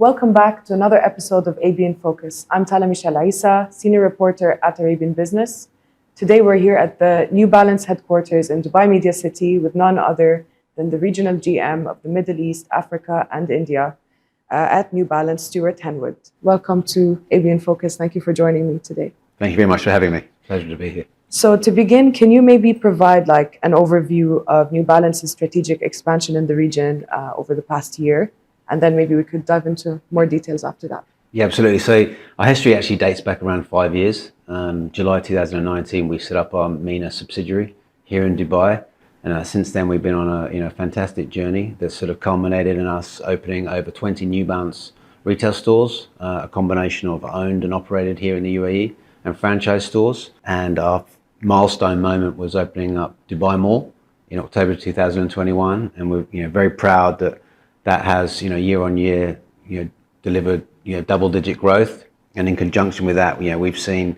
Welcome back to another episode of AB in Focus. I'm Tala Michel Isa, Senior Reporter at Arabian Business. Today we're here at the New Balance headquarters in Dubai Media City with none other than the regional GM of the Middle East, Africa and India at New Balance, Stuart Henwood. Welcome to AB in Focus. Thank you for joining me today. Thank you very much for having me. Pleasure to be here. So to begin, can you maybe provide an overview of New Balance's strategic expansion in the region over the past year? And then maybe we could dive into more details after that. Yeah, absolutely. So our history actually dates back around 5 years. July 2019, we set up our MENA subsidiary here in Dubai. And since then, we've been on a fantastic journey that sort of culminated in us opening over 20 New Balance retail stores, a combination of owned and operated here in the UAE and franchise stores. And our milestone moment was opening up Dubai Mall in October 2021. And we're very proud that has year on year delivered double-digit growth, and in conjunction with that we've seen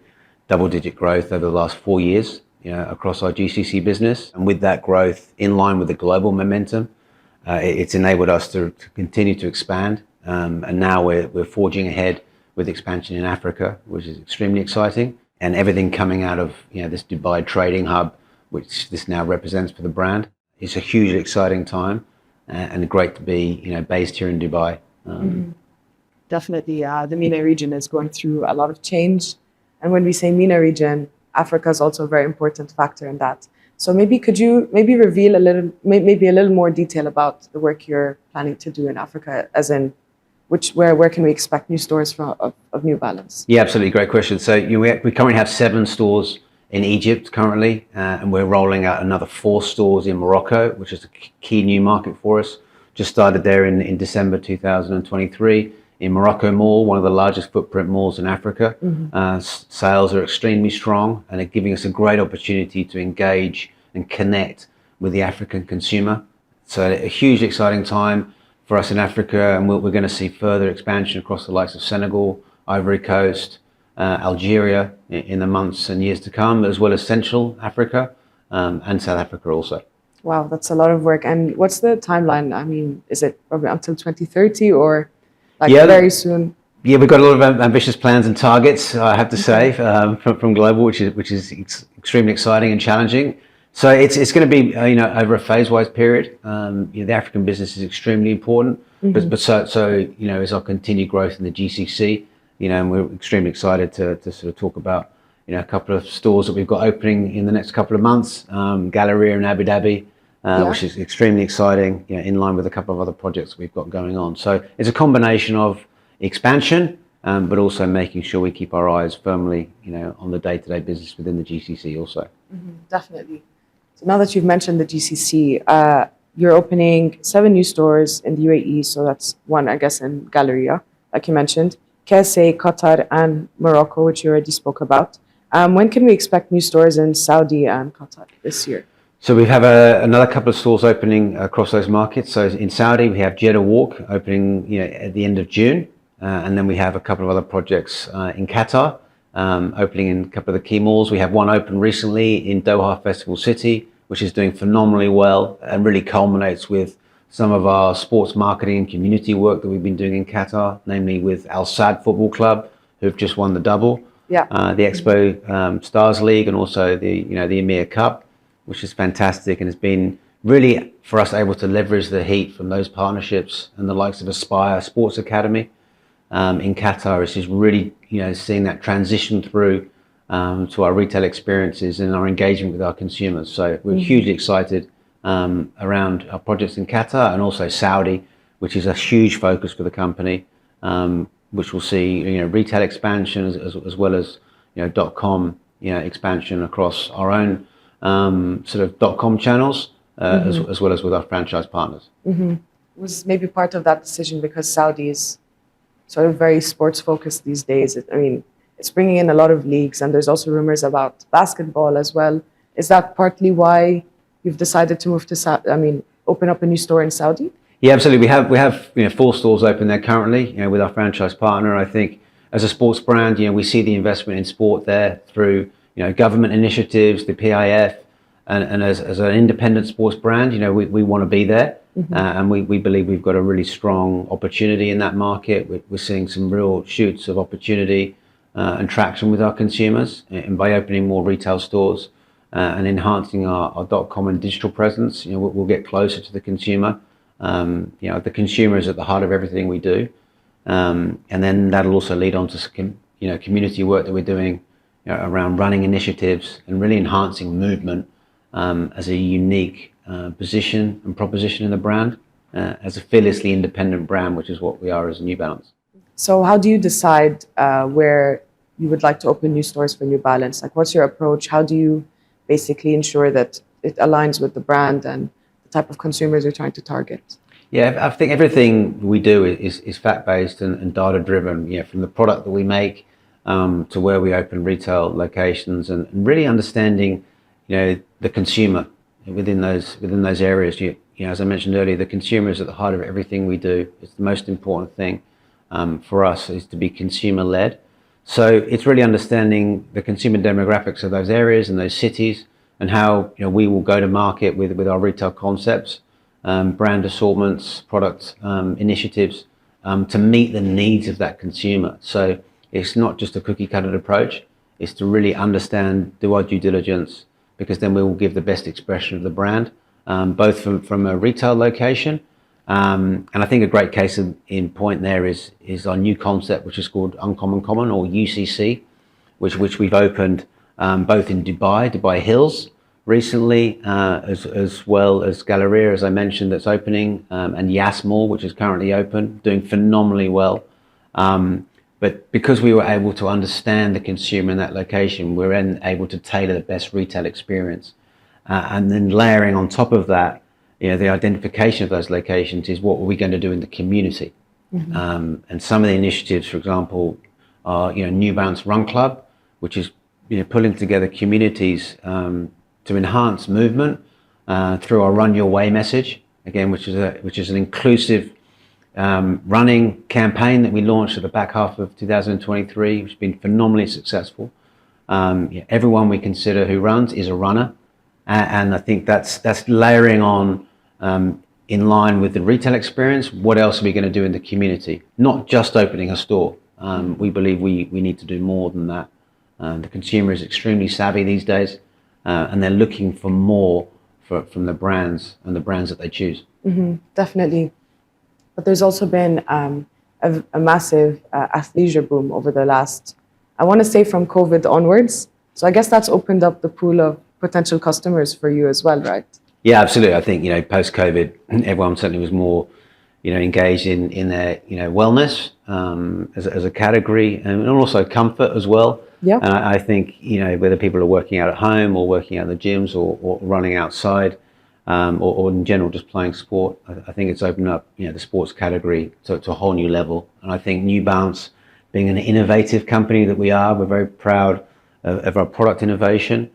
double-digit growth over the last 4 years across our GCC business. And with that growth in line with the global momentum, it's enabled us to continue to expand, and now we're forging ahead with expansion in Africa, which is extremely exciting, and everything coming out of this Dubai trading hub, which this now represents for the brand. It's a hugely exciting time and great to be based here in Dubai. Definitely, the MENA region is going through a lot of change. And when we say MENA region, Africa is also a very important factor in that. So could you reveal a little more detail about the work you're planning to do in Africa, as in where can we expect new stores of New Balance? Yeah, absolutely. Great question. So we currently have 7 stores in Egypt currently, and we're rolling out another 4 stores in Morocco, which is a key new market for us. Just started there in December 2023 in Morocco Mall, one of the largest footprint malls in Africa. Sales are extremely strong and are giving us a great opportunity to engage and connect with the African consumer. So a hugely exciting time for us in Africa, and we're going to see further expansion across the likes of Senegal, Ivory Coast, Algeria in the months and years to come, as well as Central Africa and South Africa also. Wow, that's a lot of work. And what's the timeline? I mean, is it probably until 2030 or very soon? Yeah, we've got a lot of ambitious plans and targets, I have to say, from global, which is extremely exciting and challenging. So it's going to be over a phase-wise period. The African business is extremely important, but so is our continued growth in the GCC. And we're extremely excited to sort of talk about a couple of stores that we've got opening in the next couple of months. Galleria in Abu Dhabi, which is extremely exciting, in line with a couple of other projects we've got going on. So it's a combination of expansion, but also making sure we keep our eyes firmly, on the day-to-day business within the GCC also. Definitely. So now that you've mentioned the GCC, you're opening 7 new stores in the UAE. So that's 1, I guess, in Galleria, like you mentioned, KSA, Qatar, and Morocco, which you already spoke about. When can we expect new stores in Saudi and Qatar this year? So we have another couple of stores opening across those markets. So in Saudi, we have Jeddah Walk opening at the end of June. And then we have a couple of other projects in Qatar, opening in a couple of the key malls. We have one open recently in Doha Festival City, which is doing phenomenally well and really culminates with some of our sports marketing and community work that we've been doing in Qatar, namely with Al Sadd Football Club, who've just won the double, the Expo Stars League, and also the Emir Cup, which is fantastic, and has been really for us able to leverage the heat from those partnerships and the likes of Aspire Sports Academy in Qatar. It's just really seeing that transition through to our retail experiences and our engagement with our consumers. So we're hugely excited around our projects in Qatar and also Saudi, which is a huge focus for the company, which will see retail expansion as well as .com expansion across our own sort of .com channels as well as with our franchise partners. Was maybe part of that decision because Saudi is sort of very sports focused these days. It's bringing in a lot of leagues, and there's also rumors about basketball as well. Is that partly why you've decided to move to open up a new store in Saudi? Yeah, absolutely. We have 4 stores open there currently, with our franchise partner. I think as a sports brand, we see the investment in sport there through government initiatives, the PIF, and as an independent sports brand, we want to be there. And we believe we've got a really strong opportunity in that market. We're seeing some real shoots of opportunity and traction with our consumers, and by opening more retail stores and enhancing our .com and digital presence, we'll get closer to the consumer. The consumer is at the heart of everything we do, and then that'll also lead on to community work that we're doing around running initiatives and really enhancing movement as a unique position and proposition in the brand, as a fearlessly independent brand, which is what we are as New Balance. So how do you decide where you would like to open new stores for New Balance? Like, what's your approach? How do you basically ensure that it aligns with the brand and the type of consumers you're trying to target? Yeah, I think everything we do is fact-based and data-driven. From the product that we make to where we open retail locations, and really understanding, the consumer within those areas. As I mentioned earlier, the consumer is at the heart of everything we do. It's the most important thing for us, is to be consumer-led. So it's really understanding the consumer demographics of those areas and those cities, and how we will go to market with our retail concepts, brand assortments, product initiatives to meet the needs of that consumer. So it's not just a cookie-cutter approach. It's to really understand, do our due diligence, because then we will give the best expression of the brand, both from a retail location. And I think a great case in point there is our new concept, which is called Uncommon Common, or UCC, which we've opened both in Dubai Hills recently, as well as Galleria, as I mentioned, that's opening, and Yas Mall, which is currently open, doing phenomenally well. But because we were able to understand the consumer in that location, we're then able to tailor the best retail experience. And then layering on top of that, the identification of those locations is what are we going to do in the community. And some of the initiatives, for example, are New Balance Run Club, which is pulling together communities to enhance movement through our Run Your Way message, again, which is an inclusive running campaign that we launched at the back half of 2023, which has been phenomenally successful. Everyone we consider who runs is a runner, and I think that's layering on in line with the retail experience. What else are we going to do in the community? Not just opening a store. We believe we need to do more than that. The consumer is extremely savvy these days, and they're looking for more from the brands and the brands that they choose. Definitely. But there's also been a massive athleisure boom over the last, I want to say, from COVID onwards. So I guess that's opened up the pool of potential customers for you as well, right? Yeah, absolutely. I think, post-COVID, everyone certainly was more, engaged in their, wellness as a category, and also comfort as well. Yeah. And I think, whether people are working out at home or working out in the gyms or running outside, or in general just playing sport, I think it's opened up, the sports category to a whole new level. And I think New Balance, being an innovative company that we are, we're very proud of our product innovation.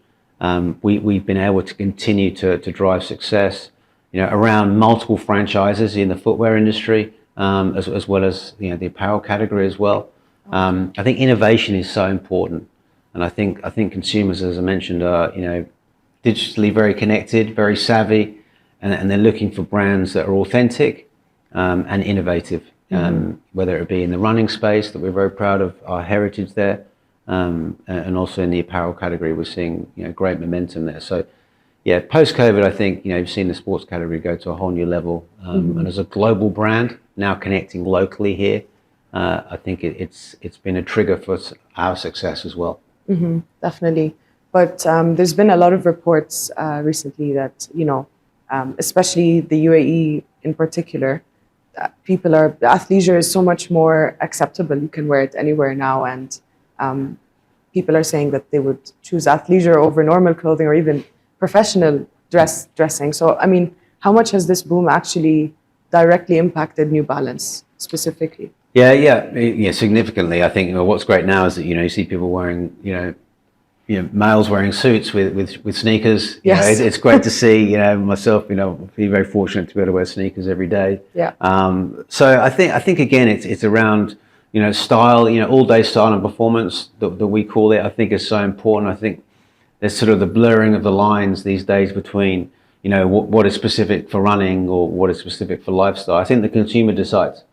We've been able to continue to drive success, around multiple franchises in the footwear industry, as well as the apparel category as well. I think innovation is so important, and I think consumers, as I mentioned, are digitally very connected, very savvy, and they're looking for brands that are authentic and innovative. Whether it be in the running space, that we're very proud of our heritage there. And also in the apparel category, we're seeing great momentum there. So, yeah, post-COVID, I think you've seen the sports category go to a whole new level. And as a global brand now connecting locally here, I think it's been a trigger for our success as well. Definitely. But there's been a lot of reports recently that especially the UAE in particular, athleisure is so much more acceptable. You can wear it anywhere now, and people are saying that they would choose athleisure over normal clothing or even professional dressing. So, I mean, how much has this boom actually directly impacted New Balance specifically? Yeah, significantly. I think what's great now is that you see people wearing males wearing suits with sneakers. Yes. It's great to see. Myself, be very fortunate to be able to wear sneakers every day. Yeah. So I think again, it's around style, all day style and performance that we call it. I think is so important. I think there's sort of the blurring of the lines these days between, you know, what is specific for running or what is specific for lifestyle. I think the consumer decides.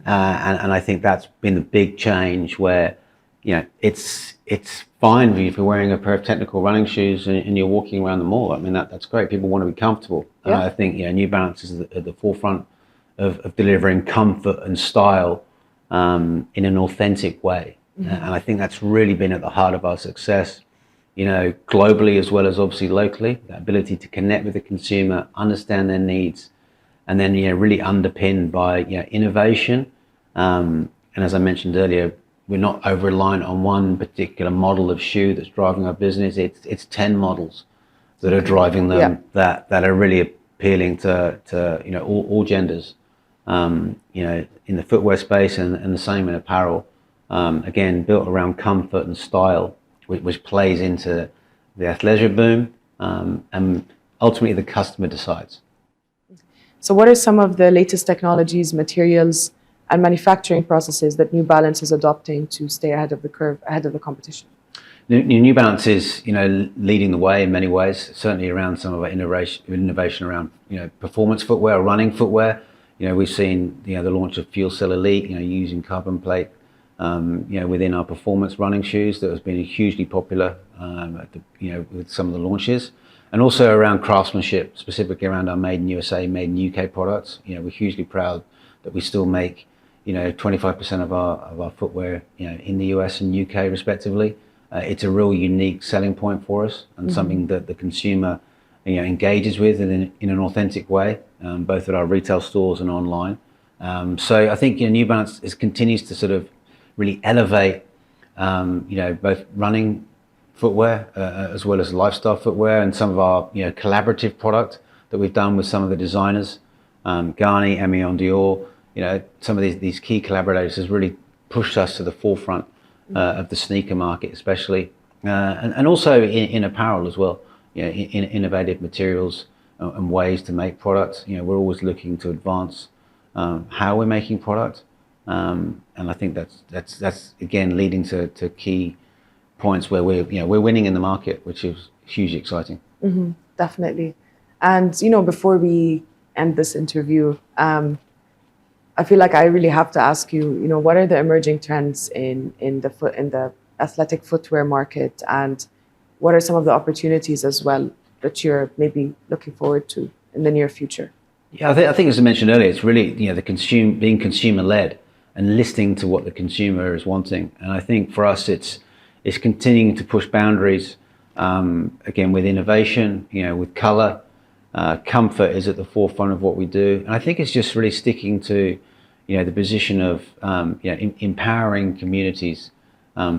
And I think that's been the big change where, you know, it's fine if you're wearing a pair of technical running shoes and you're walking around the mall. I mean, that's great. People want to be comfortable. Yeah. I think, you know, New Balance is at the forefront of delivering comfort and style in an authentic way. And I think that's really been at the heart of our success, you know, globally as well as obviously locally. The ability to connect with the consumer, understand their needs, and then, you know, really underpinned by, you know, innovation. And as I mentioned earlier, we're not over reliant on one particular model of shoe that's driving our business. It's 10 models that are driving them, that are really appealing to you know, all genders, you know, in the footwear space and the same in apparel. Again, built around comfort and style, which plays into the athleisure boom, and ultimately the customer decides. So what are some of the latest technologies, materials, and manufacturing processes that New Balance is adopting to stay ahead of the curve, ahead of the competition? New Balance is, you know, leading the way in many ways, certainly around some of our innovation around, you know, performance footwear, running footwear. You know, we've seen, you know, the launch of Fuel Cell Elite, you know, using carbon plate, you know, within our performance running shoes. That has been hugely popular, you know, with some of the launches. And also around craftsmanship, specifically around our Made in USA, Made in UK products. You know, we're hugely proud that we still make, you know, 25% of our footwear, you know, in the US and UK respectively. It's a real unique selling point for us, and something that the consumer, you know, engages with in an authentic way, both at our retail stores and online. So I think, you know, New Balance continues to sort of really elevate, you know, both running footwear as well as lifestyle footwear, and some of our, you know, collaborative product that we've done with some of the designers, Garni, Emion Dior. You know, some of these key collaborators has really pushed us to the forefront of the sneaker market, especially, and also in apparel as well. You know, in innovative materials and ways to make products. You know, we're always looking to advance how we're making product, and I think that's again leading to key points where we're winning in the market, which is hugely exciting. Definitely. And, you know, before we end this interview, I feel like I really have to ask you, you know, what are the emerging trends in the athletic footwear market, and what are some of the opportunities as well that you're maybe looking forward to in the near future? Yeah, I think as I mentioned earlier, it's really, you know, being consumer led and listening to what the consumer is wanting. And I think for us, it's continuing to push boundaries, again, with innovation, you know, with color. Comfort is at the forefront of what we do. And I think it's just really sticking to, you know, the position of, you know, empowering communities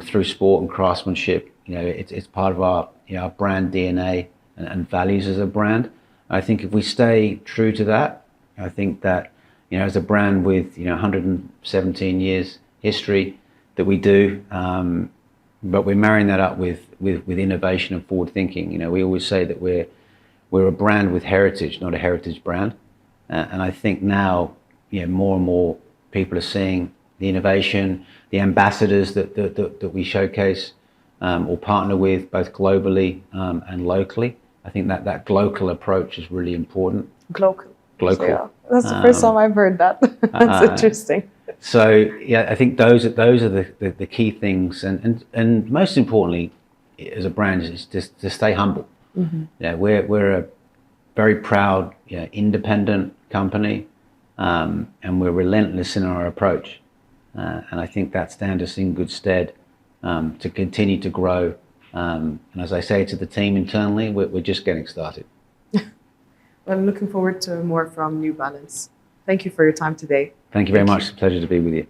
through sport and craftsmanship. You know, it's part of our, you know, our brand DNA and values as a brand. I think if we stay true to that, I think that, you know, as a brand with, you know, 117 years history that we do, but we're marrying that up with innovation and forward thinking. You know, we always say that we're a brand with heritage, not a heritage brand. And I think now, you know, more and more people are seeing the innovation, the ambassadors that we showcase or partner with both globally and locally. I think that global approach is really important. Global. So, yeah. That's the first time I've heard that. That's interesting. So yeah, I think those are the key things, and most importantly, as a brand, is just to stay humble. Yeah, we're a very proud, you know, independent company, and we're relentless in our approach, and I think that stands us in good stead to continue to grow. And as I say to the team internally, we're just getting started. Well, I'm looking forward to more from New Balance. Thank you for your time today. Thank you very much. It's a pleasure to be with you.